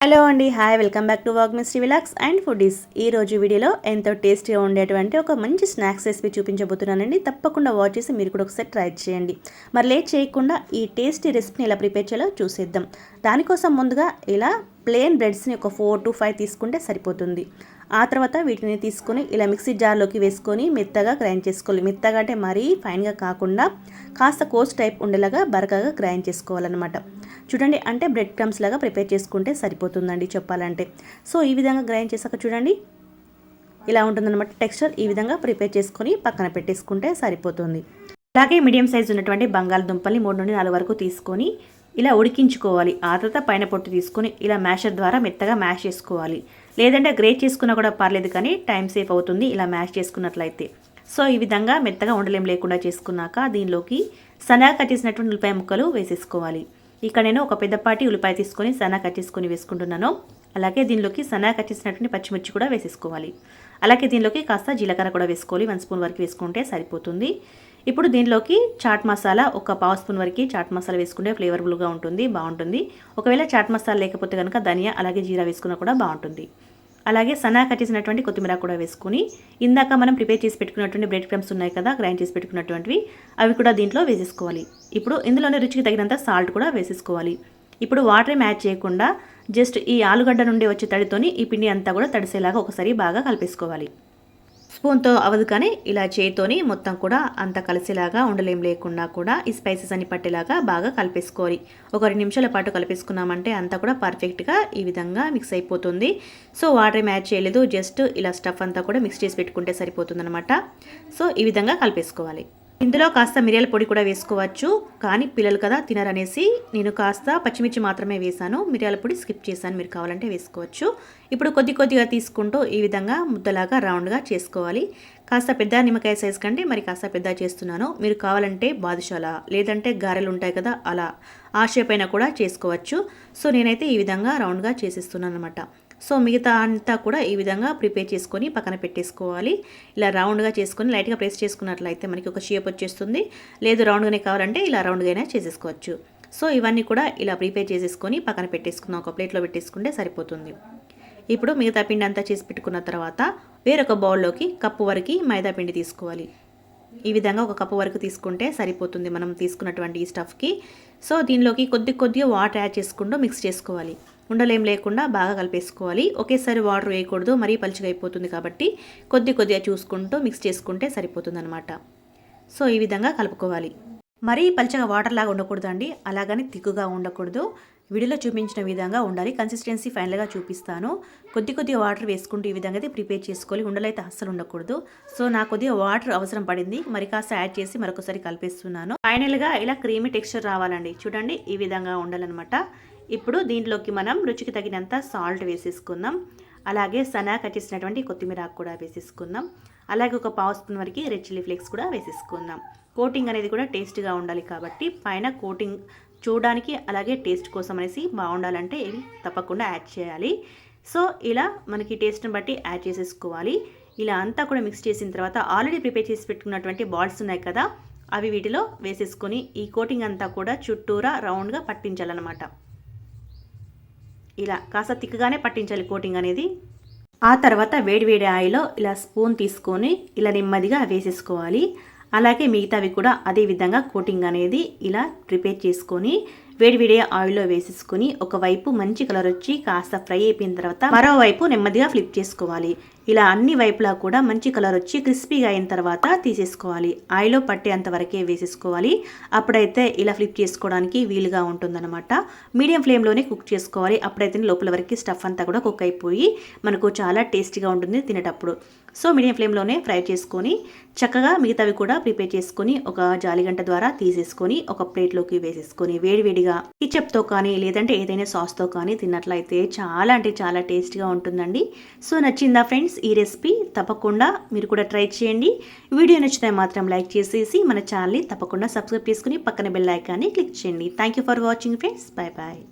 Hello అండి, hi, welcome back to వాగ్మిస్ట్రీ vlogs and foodies. ఈ రోజు వీడియోలో ఎంతో టేస్టీగా ఉండేటువంటి ఒక మంచి స్నాక్స్ రెసిపీ చూపించబోతున్నానండి. తప్పకుండా వాచ్ చేసి మీరు కూడా ఒకసారి ట్రై చేయండి. మరి లేట్ చేయకుండా ఈ టేస్టీ రెసిపీని ఎలా ప్రిపేర్ చేయాలో చూసేద్దాం. దానికోసం ముందుగా ఇలా ప్లెయిన్ బ్రెడ్స్ని ఒక 4 to 5 తీసుకుంటే సరిపోతుంది. ఆ తర్వాత వీటిని తీసుకొని ఇలా మిక్సీ జార్లోకి వేసుకొని మెత్తగా గ్రైండ్ చేసుకోవాలి. మెత్తగా అంటే మరీ ఫైన్గా కాకుండా కాస్త కోర్స్ టైప్ ఉండేలాగా బరకగా గ్రైండ్ చేసుకోవాలన్నమాట. చూడండి, అంటే బ్రెడ్ క్రమ్స్ లాగా ప్రిపేర్ చేసుకుంటే సరిపోతుందండి చెప్పాలంటే. సో ఈ విధంగా గ్రైండ్ చేసాక చూడండి ఇలా ఉంటుందన్నమాట టెక్స్చర్. ఈ విధంగా ప్రిపేర్ చేసుకొని పక్కన పెట్టేసుకుంటే సరిపోతుంది. అలాగే మీడియం సైజ్ ఉన్నటువంటి బంగాళదుంపల్ని 3 నుండి 4 వరకు తీసుకొని ఇలా ఉడికించుకోవాలి. ఆ తర్వాత పైన పొట్టు తీసుకొని ఇలా మ్యాషర్ ద్వారా మెత్తగా మ్యాష్ చేసుకోవాలి. లేదంటే గ్రేట్ చేసుకున్నా కూడా పర్లేదు, కానీ టైం సేఫ్ అవుతుంది ఇలా మ్యాష్ చేసుకున్నట్లయితే. సో ఈ విధంగా మెత్తగా ఉండలేం లేకుండా చేసుకున్నాక దీనిలోకి సన్నగా కట్ చేసినటువంటి ఉల్లిపాయ ముక్కలు వేసేసుకోవాలి. ఇక్కడ నేను ఒక పెద్దపాటి ఉల్లిపాయ తీసుకొని సన్నగా కట్ చేసుకొని వేసుకుంటున్నాను. అలాగే దీనిలోకి సన్నగా కట్ చేసినటువంటి పచ్చిమిర్చి కూడా వేసేసుకోవాలి. అలాగే దీనిలోకి కాస్త జీలకర్ర కూడా వేసుకోవాలి. 1 స్పూన్ వరకు వేసుకుంటే సరిపోతుంది. ఇప్పుడు దీనిలోకి చాట్ మసాలా ఒక 1/2 స్పూన్ వరకు చాట్ మసాలా వేసుకుంటే ఫ్లేవర్ఫుల్గా ఉంటుంది, బాగుంటుంది. ఒకవేళ చాట్ మసాలా లేకపోతే కనుక ధనియా అలాగే జీరా వేసుకున్నా కూడా బాగుంటుంది. అలాగే సన్నగా కట్ చేసినటువంటి కొత్తిమీర కూడా వేసుకుని ఇందాక మనం ప్రిపేర్ చేసి పెట్టుకున్నటువంటి బ్రెడ్ క్రమ్స్ ఉన్నాయి కదా, గ్రైండ్ చేసి పెట్టుకున్నటువంటివి, అవి కూడా దీంట్లో వేసేసుకోవాలి. ఇప్పుడు ఇందులోనే రుచికి తగినంత సాల్ట్ కూడా వేసేసుకోవాలి. ఇప్పుడు వాటర్ ఏం యాడ్ చేయకుండా జస్ట్ ఈ ఆలుగడ్డ నుండి వచ్చే తడితోని ఈ పిండి అంతా కూడా తడిసేలాగా ఒకసారి బాగా కలిపేసుకోవాలి. స్పూన్తో అవ్వదు కానీ ఇలా చేయితోని మొత్తం కూడా అంత కలిసేలాగా ఉండలేం లేకుండా కూడా ఈ స్పైసెస్ అన్ని పట్టేలాగా బాగా కలిపేసుకోవాలి. ఒక 2 నిమిషాల పాటు కలిపేసుకున్నామంటే అంతా కూడా పర్ఫెక్ట్గా ఈ విధంగా మిక్స్ అయిపోతుంది. సో వాటర్ ఏం యాడ్ చేయలేదు, జస్ట్ ఇలా స్టఫ్ అంతా కూడా మిక్స్ చేసి పెట్టుకుంటే సరిపోతుందన్నమాట. సో ఈ విధంగా కలిపేసుకోవాలి. ఇందులో కాస్త మిరియాల పొడి కూడా వేసుకోవచ్చు, కానీ పిల్లలు కదా తినరనేసి నేను కాస్త పచ్చిమిర్చి మాత్రమే వేసాను. మిరియాల పొడి స్కిప్ చేశాను, మీరు కావాలంటే వేసుకోవచ్చు. ఇప్పుడు కొద్దిగా తీసుకుంటూ ఈ విధంగా ముద్దలాగా రౌండ్గా చేసుకోవాలి. కాస్త పెద్ద నిమ్మకాయ సైజ్ కంటే మరి కాస్త పెద్ద చేస్తున్నాను. మీరు కావాలంటే బాదుషాలా లేదంటే గారెలు ఉంటాయి కదా, అలా ఆ షేప్ అయినా కూడా చేసుకోవచ్చు. సో నేనైతే ఈ విధంగా రౌండ్గా చేసేస్తున్నాను అనమాట. సో మిగతా అంతా కూడా ఈ విధంగా ప్రిపేర్ చేసుకొని పక్కన పెట్టేసుకోవాలి. ఇలా రౌండ్గా చేసుకొని లైట్గా ప్రెస్ చేసుకున్నట్లయితే మనకి ఒక షేప్ వచ్చేస్తుంది. లేదు రౌండ్గానే కావాలంటే ఇలా రౌండ్గా అయినా చేసేసుకోవచ్చు. సో ఇవన్నీ కూడా ఇలా ప్రిపేర్ చేసేసుకొని పక్కన పెట్టేసుకుందాం. ఒక ప్లేట్లో పెట్టేసుకుంటే సరిపోతుంది. ఇప్పుడు మిగతా పిండి అంతా చేసి పెట్టుకున్న తర్వాత వేరొక బౌల్లోకి కప్పు వరకు మైదా పిండి తీసుకోవాలి. ఈ విధంగా ఒక కప్పు వరకు తీసుకుంటే సరిపోతుంది మనం తీసుకున్నటువంటి ఈ స్టఫ్కి. సో దీనిలోకి కొద్దిగా వాటర్ యాడ్ చేసుకుంటూ మిక్స్ చేసుకోవాలి. ఉండలేం లేకుండా బాగా కలిపేసుకోవాలి. ఒకేసారి వాటర్ వేయకూడదు, మరీ పలుచగా అయిపోతుంది కాబట్టి కొద్దిగా చూసుకుంటూ మిక్స్ చేసుకుంటే సరిపోతుందన్నమాట. సో ఈ విధంగా కలుపుకోవాలి. మరీ పలుచగా వాటర్ లాగా ఉండకూడదు అండి, అలాగని తిక్కుగా ఉండకూడదు. వీడియోలో చూపించిన విధంగా ఉండాలి. కన్సిస్టెన్సీ ఫైనల్గా చూపిస్తాను. కొద్దిగా వాటర్ వేసుకుంటూ ఈ విధంగా అయితే ప్రిపేర్ చేసుకోవాలి. ఉండలైతే అస్సలు ఉండకూడదు. సో నాకు కొద్దిగా వాటర్ అవసరం పడింది, మరి కాస్త యాడ్ చేసి మరొకసారి కలిపేస్తున్నాను. ఫైనల్గా ఇలా క్రీమీ టెక్స్చర్ రావాలండి. చూడండి ఈ విధంగా ఉండాలన్నమాట. ఇప్పుడు దీంట్లోకి మనం రుచికి తగినంత సాల్ట్ వేసేసుకుందాం. అలాగే సన్నగా కట్ చేసినటువంటి కొత్తిమీర కూడా వేసేసుకుందాం. అలాగే ఒక 1/2 స్పూన్ వరకు రెడ్ చిల్లీ ఫ్లేక్స్ కూడా వేసేసుకుందాం. కోటింగ్ అనేది కూడా టేస్ట్గా ఉండాలి కాబట్టి పైన కోటింగ్ చూడడానికి అలాగే టేస్ట్ కోసం అనేసి బాగుండాలంటే ఇవి తప్పకుండా యాడ్ చేయాలి. సో ఇలా మనకి టేస్ట్ని బట్టి యాడ్ చేసేసుకోవాలి. ఇలా అంతా కూడా మిక్స్ చేసిన తర్వాత ఆల్రెడీ ప్రిపేర్ చేసి పెట్టుకున్నటువంటి బాల్స్ ఉన్నాయి కదా, అవి వీటిలో వేసేసుకొని ఈ కోటింగ్ అంతా కూడా చుట్టూరా రౌండ్గా పట్టించాలన్నమాట. ఇలా కాస్త తిక్కగానే పట్టించాలి కోటింగ్ అనేది. ఆ తర్వాత వేడి ఆయిల్లో ఇలా స్పూన్ తీసుకొని ఇలా నెమ్మదిగా వేసేసుకోవాలి. అలాగే మిగతావి కూడా అదే విధంగా కోటింగ్ అనేది ఇలా ప్రిపేర్ చేసుకొని వేడి ఆయిల్లో వేసేసుకొని ఒకవైపు మంచి కలర్ వచ్చి కాస్త ఫ్రై అయిపోయిన తర్వాత మరోవైపు నెమ్మదిగా ఫ్లిప్ చేసుకోవాలి. ఇలా అన్ని వైపులా కూడా మంచి కలర్ వచ్చి క్రిస్పీగా అయిన తర్వాత తీసేసుకోవాలి. ఆయిల్లో పట్టేంత వరకే వేసేసుకోవాలి. అప్పుడైతే ఇలా ఫ్లిప్ చేసుకోవడానికి వీలుగా ఉంటుందన్నమాట. మీడియం ఫ్లేమ్లోనే కుక్ చేసుకోవాలి. అప్పుడైతే లోపల వరకు స్టఫ్ అంతా కూడా కుక్ అయిపోయి మనకు చాలా టేస్టీగా ఉంటుంది తినేటప్పుడు. సో మీడియం ఫ్లేమ్లోనే ఫ్రై చేసుకొని చక్కగా మిగతావి కూడా ప్రిపేర్ చేసుకొని ఒక జాలిగంట ద్వారా తీసేసుకొని ఒక ప్లేట్లోకి వేసేసుకొని వేడివేడిగా కిచప్తో కానీ లేదంటే ఏదైనా సాస్తో కానీ తిన్నట్లయితే చాలా అంటే చాలా టేస్టీగా ఉంటుందండి. సో నచ్చిందా ఫ్రెండ్స్ ఈ రెసిపీ? తప్పకుండా మీరు కూడా ట్రై చేయండి. వీడియో నచ్చితే మాత్రం లైక్ చేసేసి మన ఛానల్ని తప్పకుండా సబ్స్క్రైబ్ చేసుకుని పక్కన బెల్ ఐకాన్ని క్లిక్ చేయండి. Thank you for watching friends. Bye bye.